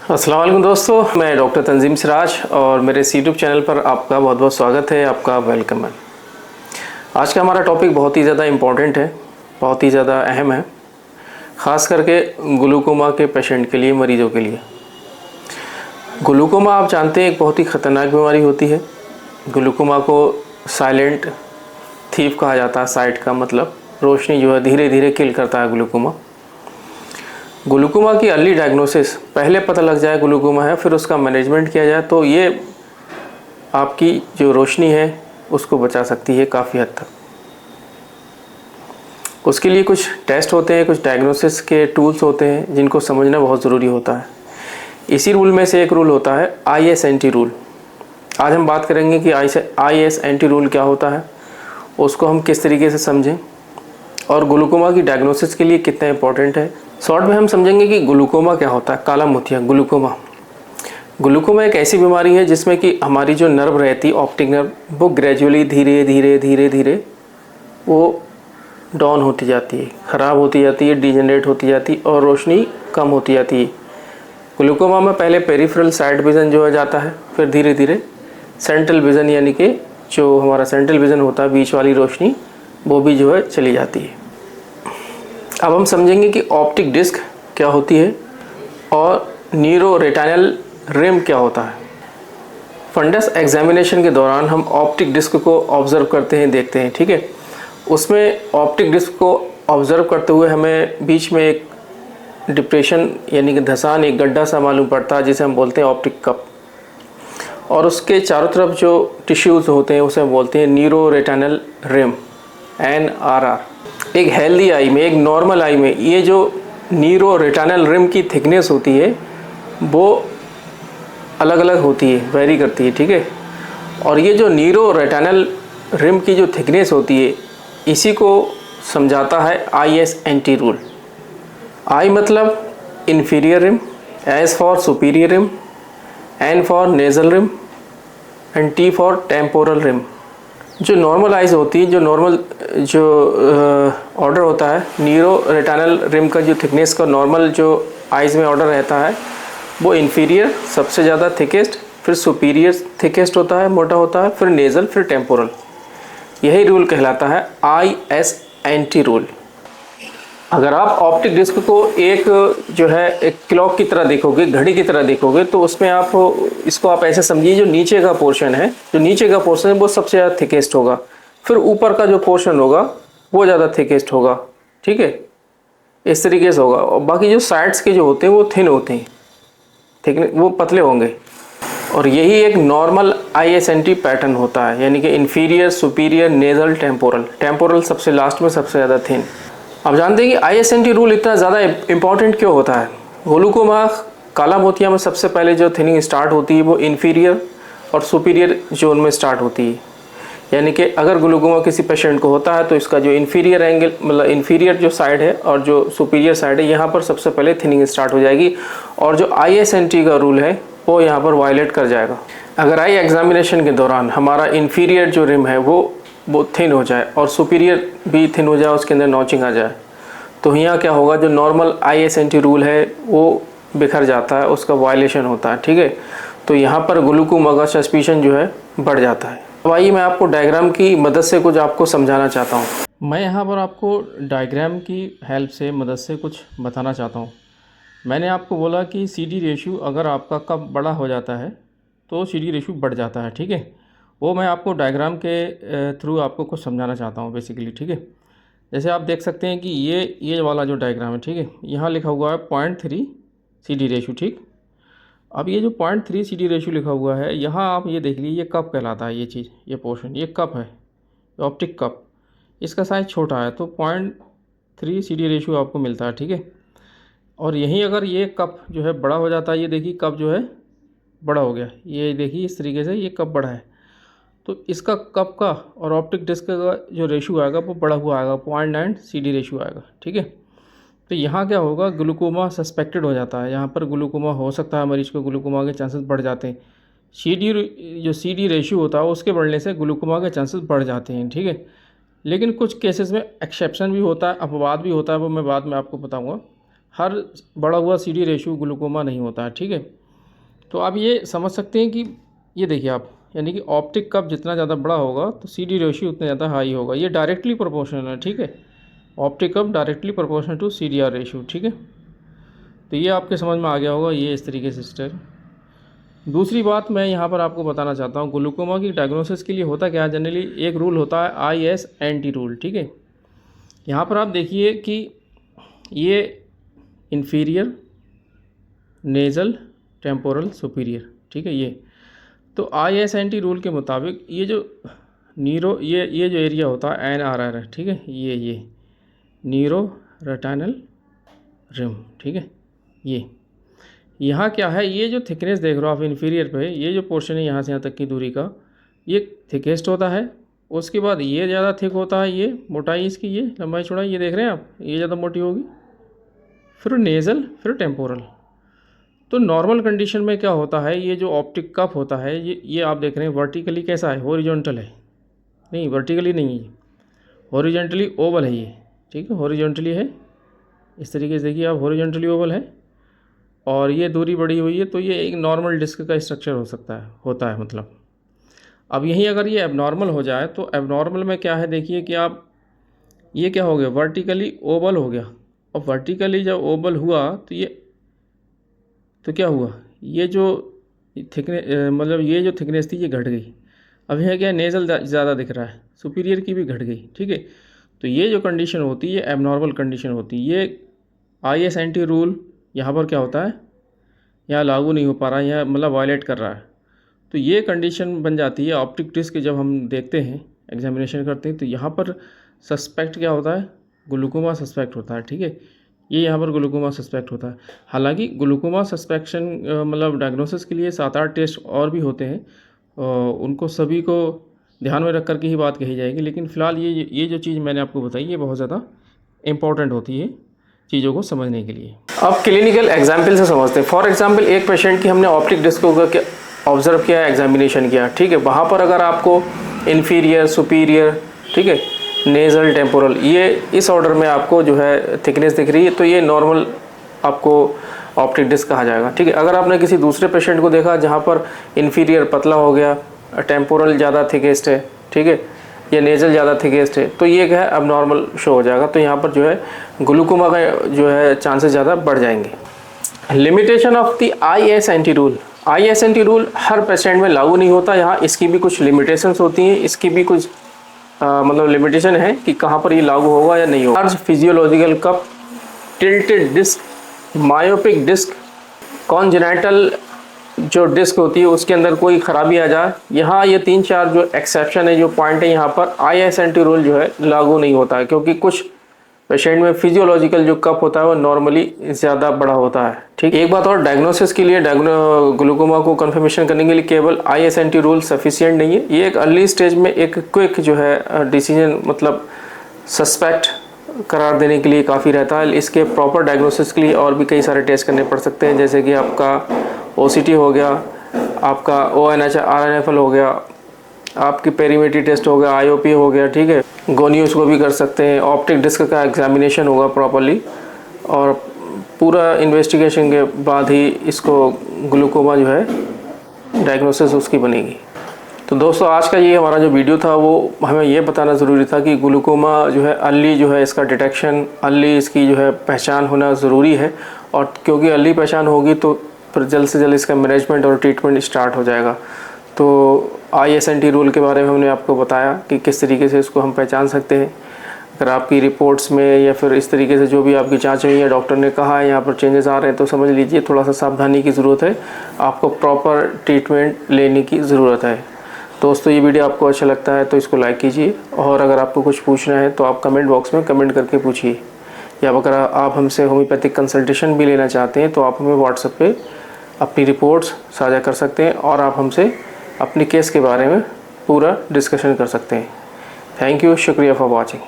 अस्सलाम वालेकुम दोस्तों, मैं डॉक्टर तंजीम सिराज और मेरे यूट्यूब चैनल पर आपका बहुत बहुत स्वागत है। आपका वेलकम है। आज का हमारा टॉपिक बहुत ही ज़्यादा इम्पॉर्टेंट है, बहुत ही ज़्यादा अहम है, ख़ास करके ग्लूकोमा के पेशेंट के लिए, मरीज़ों के लिए। ग्लूकोमा आप जानते हैं एक बहुत ही ख़तरनाक बीमारी होती है। ग्लूकोमा को साइलेंट थीफ कहा जाता है। साइट का मतलब रोशनी जो है धीरे धीरे किल करता है ग्लूकोमा। ग्लूकोमा की अर्ली डायग्नोसिस, पहले पता लग जाए ग्लूकोमा है, फिर उसका मैनेजमेंट किया जाए तो ये आपकी जो रोशनी है उसको बचा सकती है काफ़ी हद तक। उसके लिए कुछ टेस्ट होते हैं, कुछ डायग्नोसिस के टूल्स होते हैं जिनको समझना बहुत ज़रूरी होता है। इसी रूल में से एक रूल होता है ISNT रूल। आज हम बात करेंगे कि ISNT रूल क्या होता है, उसको हम किस तरीके से समझें और ग्लूकोमा की डायग्नोसिस के लिए कितना इंपॉर्टेंट है। शॉर्ट में हम समझेंगे कि ग्लूकोमा क्या होता है। काला मोतिया ग्लूकोमा एक ऐसी बीमारी है जिसमें कि हमारी जो नर्व रहती है, ऑप्टिक नर्व, वो ग्रेजुअली धीरे धीरे वो डाउन होती जाती है, ख़राब होती जाती है, डिजेनरेट होती जाती है और रोशनी कम होती जाती है। ग्लूकोमा में पहले पेरिफेरल साइड विज़न जो है जाता है, फिर धीरे धीरे सेंट्रल विज़न यानी कि जो हमारा सेंट्रल विज़न होता है, बीच वाली रोशनी, वो भी जो है चली जाती है। अब हम समझेंगे कि ऑप्टिक डिस्क क्या होती है और न्यूरो रेटिनल रिम क्या होता है। फंडस एग्जामिनेशन के दौरान हम ऑप्टिक डिस्क को ऑब्ज़र्व करते हैं, देखते हैं, ठीक है। उसमें ऑप्टिक डिस्क को ऑब्ज़र्व करते हुए हमें बीच में एक डिप्रेशन यानी कि धंसान, एक गड्ढा सा मालूम पड़ता है जिसे हम बोलते हैं ऑप्टिक कप, और उसके चारों तरफ जो टिश्यूज़ होते हैं उसे हम बोलते हैं न्यूरो रेटिनल रिम, NRR। एक हेल्दी आई में, एक नॉर्मल आई में ये जो न्यूरो रेटिनल रिम की थिकनेस होती है वो अलग अलग होती है, वेरी करती है, ठीक है। और ये जो न्यूरो रेटिनल रिम की जो थिकनेस होती है इसी को समझाता है ISNT रूल। I मतलब inferior rim, S for superior rim, N for nasal rim and T for temporal rim. जो नॉर्मल आइज़ होती है, जो नॉर्मल जो ऑर्डर होता है न्यूरो रेटिनल रिम का, जो थिकनेस का नॉर्मल जो आइज़ में ऑर्डर रहता है वो इंफीरियर सबसे ज़्यादा थिकेस्ट, फिर सुपीरियर थिकेस्ट होता है, मोटा होता है, फिर नेज़ल, फिर टेम्पोरल। यही रूल कहलाता है ISNT रूल। अगर आप ऑप्टिक डिस्क को एक जो है एक क्लॉक की तरह देखोगे, घड़ी की तरह देखोगे, तो उसमें आप इसको आप ऐसे समझिए, जो नीचे का पोर्शन है, वो सबसे ज़्यादा थिकेस्ट होगा, फिर ऊपर का जो पोर्शन होगा वो ज़्यादा थिकेस्ट होगा, ठीक है, इस तरीके से होगा। और बाकी जो साइड्स के जो होते हैं वो थिन होते हैं, ठीक, वो पतले होंगे। और यही एक नॉर्मल ISNT पैटर्न होता है, यानी कि इंफीरियर, सुपीरियर, नेज़ल, टेम्पोरल सबसे लास्ट में, सबसे ज़्यादा थिन। अब जानते हैं कि ISNT रूल इतना ज़्यादा इम्पॉर्टेंट क्यों होता है। ग्लूकोमा, काला मोतिया में सबसे पहले जो थिनिंग स्टार्ट होती है वो इंफीरियर और सुपीरियर जोन में स्टार्ट होती है। यानी कि अगर ग्लूकोमा किसी पेशेंट को होता है तो इसका जो इंफीरियर एंगल, मतलब इंफीरियर जो साइड है और जो सुपीरियर साइड है, यहाँ पर सबसे पहले थिनिंग स्टार्ट हो जाएगी और जो ISNT का रूल है वो यहाँ पर वायलेट कर जाएगा। अगर आई एग्जामिनेशन के दौरान हमारा इंफीरियर जो रिम है वो थिन हो जाए और सुपीरियर भी थिन हो जाए, उसके अंदर नॉचिंग आ जाए, तो यहाँ क्या होगा, जो नॉर्मल ISNT रूल है वो बिखर जाता है, उसका वायलेशन होता है, ठीक है। तो यहाँ पर ग्लूकोमा का सस्पिशन जो है बढ़ जाता है। अब आइए मैं आपको डायग्राम की मदद से कुछ आपको समझाना चाहता हूँ। मैं यहाँ पर आपको डायग्राम की हेल्प से, मदद से कुछ बताना चाहता हूँ। मैंने आपको बोला कि CD रेशियो अगर आपका कब बड़ा हो जाता है तो CD रेशियो बढ़ जाता है, ठीक है। वो मैं आपको डायग्राम के थ्रू आपको कुछ समझाना चाहता हूँ बेसिकली, ठीक है। जैसे आप देख सकते हैं कि ये वाला जो डायग्राम है, ठीक है, यहाँ लिखा हुआ है 0.3 CD रेशियो, ठीक। अब ये जो 0.3 CD रेशियो लिखा हुआ है, यहाँ आप ये देख लीजिए, ये कप कहलाता है, ये चीज़, ये पोर्शन, ये कप है, ऑप्टिक कप। इसका साइज़ छोटा है तो 0.3 CD रेशियो आपको मिलता है, ठीक है। और यहीं अगर ये कप जो है बड़ा हो जाता है, ये देखिए कप जो है बड़ा हो गया, ये देखिए इस तरीके से ये कप बड़ा है, तो इसका कप का और ऑप्टिक डिस्क का जो रेशियो आएगा वो बड़ा हुआ आएगा, 0.9 CD रेशियो आएगा, ठीक है। तो यहाँ क्या होगा, ग्लूकोमा सस्पेक्टेड हो जाता है, यहाँ पर ग्लूकोमा हो सकता है, मरीज को ग्लूकोमा के चांसेस बढ़ जाते हैं। जो CD रेशियो होता है उसके बढ़ने से ग्लूकोमा के चांसेस बढ़ जाते हैं, ठीक है। लेकिन कुछ केसेस में एक्सेप्शन भी होता है, अपवाद भी होता है, वो मैं बाद में आपको बताऊँगा। हर बढ़ा हुआ CD रेशियो ग्लूकोमा नहीं होता है, ठीक है। तो आप ये समझ सकते हैं कि ये देखिए आप, यानी कि ऑप्टिक कप जितना ज़्यादा बड़ा होगा तो CD रेशियो उतना ज़्यादा हाई होगा। ये डायरेक्टली प्रोपोर्शनल है, ठीक है। Optic cup directly proportional to CDR ratio, ठीक है। तो ये आपके समझ में आ गया होगा, ये इस तरीके से स्टेप। दूसरी बात मैं यहाँ पर आपको बताना चाहता हूँ, ग्लूकोमा की डायग्नोसिस के लिए होता क्या है, जनरली एक रूल होता है IS&T रूल, ठीक है। यहाँ पर आप देखिए कि ये इन्फीरियर, नेज़ल, टेम्पोरल, सुपीरियर, ठीक है। ये तो IS&T रूल के मुताबिक ये जो नीरो ये जो एरिया होता है NRR है, ठीक है। ये नीरो रेटिनल रिम, ठीक है। ये यहाँ क्या है, ये जो थिकनेस देख रहे हो आप इन्फीरियर पे, ये जो पोर्शन है यहाँ से यहाँ तक की दूरी का, ये थिकेस्ट होता है। उसके बाद ये ज़्यादा थिक होता है, ये मोटाई इसकी, ये लंबाई चौड़ाई ये देख रहे हैं आप, ये ज़्यादा मोटी होगी। फिर नेज़ल, फिर टेम्पोरल। तो नॉर्मल कंडीशन में क्या होता है, ये जो ऑप्टिक कप होता है ये आप देख रहे हैं वर्टिकली कैसा है, हॉरिजॉन्टल है, नहीं वर्टिकली नहीं है, हॉरिजॉन्टली ओवल है ये, ठीक है। हॉरिजॉन्टली है, इस तरीके से देखिए आप, हॉरिजॉन्टली ओवल है और ये दूरी बढ़ी हुई है। तो ये एक नॉर्मल डिस्क का स्ट्रक्चर होता है मतलब। अब यहीं अगर ये एबनॉर्मल हो जाए तो एबनॉर्मल में क्या है, देखिए कि आप, ये क्या हो गया, वर्टिकली ओवल हो गया। और वर्टिकली जब ओवल हुआ तो क्या हुआ, ये जो थिकनेस मतलब ये जो थिकनेस थी ये घट गई। अब यह क्या, नेज़ल ज़्यादा दिख रहा है, सुपीरियर की भी घट गई, ठीक है। तो ये जो कंडीशन होती है एबनॉर्मल कंडीशन होती है। ये IS&T रूल यहाँ पर क्या होता है, यहाँ लागू नहीं हो पा रहा है, यहाँ मतलब वायलेट कर रहा है। तो ये कंडीशन बन जाती है। ऑप्टिक डिस्क जब हम देखते हैं, एग्जामिनेशन करते हैं, तो यहाँ पर सस्पेक्ट क्या होता है, ग्लूकोमा सस्पेक्ट होता है, ठीक है। ये यहाँ पर ग्लूकोमा सस्पेक्ट होता है। हालांकि ग्लूकोमा सस्पेक्शन मतलब डायग्नोसिस के लिए 7-8 टेस्ट और भी होते हैं, उनको सभी को ध्यान में रख कर के ही बात कही जाएगी। लेकिन फ़िलहाल ये जो चीज़ मैंने आपको बताई ये बहुत ज़्यादा इम्पॉर्टेंट होती है चीज़ों को समझने के लिए। अब क्लिनिकल एग्जाम्पल से समझते हैं। फॉर एग्जाम्पल एक पेशेंट की हमने ऑप्टिक डिस्क को ऑब्जर्व किया, एग्जामिनेशन किया, ठीक है। वहाँ पर अगर आपको इन्फीरियर, सुपीरियर, ठीक है, नेज़ल, टेम्पोरल, ये इस ऑर्डर में आपको जो है थिकनेस दिख रही है, तो ये नॉर्मल आपको ऑप्टिक डिस्क कहा जाएगा, ठीक है। अगर आपने किसी दूसरे पेशेंट को देखा जहाँ पर इन्फीरियर पतला हो गया, टेम्पोरल ज़्यादा थिकेस्ट है, ठीक है, या नेज़ल ज़्यादा थिकेस्ट है, तो ये क्या है, अब नॉर्मल शो हो जाएगा। तो यहाँ पर जो है ग्लूकोमा का जो है चांसेस ज़्यादा बढ़ जाएंगे। Limitation of the IS&T rule. IS&T rule her patient में लागू नहीं होता, यहाँ इसकी भी कुछ लिमिटेशंस होती हैं, इसकी भी कुछ मतलब लिमिटेशन है कि कहाँ पर ये लागू होगा या नहीं होगा। Large physiological cup, tilted disc, myopic disc, congenital जो डिस्क होती है उसके अंदर कोई ख़राबी आ जाए, यहाँ ये 3-4 जो एक्सेप्शन है, जो पॉइंट है, यहाँ पर IS&T रूल जो है लागू नहीं होता है, क्योंकि कुछ पेशेंट में फिजियोलॉजिकल जो कप होता है वो नॉर्मली ज़्यादा बड़ा होता है, ठीक। एक बात और, डायग्नोसिस के लिए ग्लूकोमा को कंफर्मेशन करने के लिए केवल IS&T रूल सफिशिएंट नहीं है। ये एक अर्ली स्टेज में एक क्विक जो है डिसीजन मतलब सस्पेक्ट करार देने के लिए काफ़ी रहता है। इसके प्रॉपर डायग्नोसिस के लिए और भी कई सारे टेस्ट करने पड़ सकते हैं, जैसे कि आपका OCT हो गया, आपका ONH-RNFL हो गया, आपकी पेरीमेट्री टेस्ट हो गया, IOP हो गया, ठीक है, गोनियोस को भी कर सकते हैं। ऑप्टिक डिस्क का एग्जामिनेशन होगा प्रॉपरली और पूरा इन्वेस्टिगेशन के बाद ही इसको ग्लूकोमा जो है डायग्नोसिस उसकी बनेगी। तो दोस्तों आज का ये हमारा जो वीडियो था वो हमें ये बताना ज़रूरी था कि ग्लूकोमा जो है अर्ली जो है इसका डिटेक्शन, अर्ली इसकी जो है पहचान होना ज़रूरी है। और क्योंकि अर्ली पहचान होगी तो फिर जल्द से जल्द इसका मैनेजमेंट और ट्रीटमेंट स्टार्ट हो जाएगा। तो IS&T रूल के बारे में हमने आपको बताया कि किस तरीके से इसको हम पहचान सकते हैं। अगर आपकी रिपोर्ट्स में या फिर इस तरीके से जो भी आपकी जांच हुई है, डॉक्टर ने कहा है यहाँ पर चेंजेस आ रहे हैं, तो समझ लीजिए थोड़ा सा सावधानी की ज़रूरत है, आपको प्रॉपर ट्रीटमेंट लेने की ज़रूरत है। दोस्तों ये वीडियो आपको अच्छा लगता है तो इसको लाइक कीजिए, और अगर आपको कुछ पूछना है तो आप कमेंट बॉक्स में कमेंट करके पूछिए, या अगर आप हमसे होम्योपैथिक कंसल्टेशन भी लेना चाहते हैं तो आप हमें व्हाट्सएप पे अपनी रिपोर्ट्स साझा कर सकते हैं और आप हमसे अपने केस के बारे में पूरा डिस्कशन कर सकते हैं। थैंक यू, शुक्रिया फॉर वॉचिंग।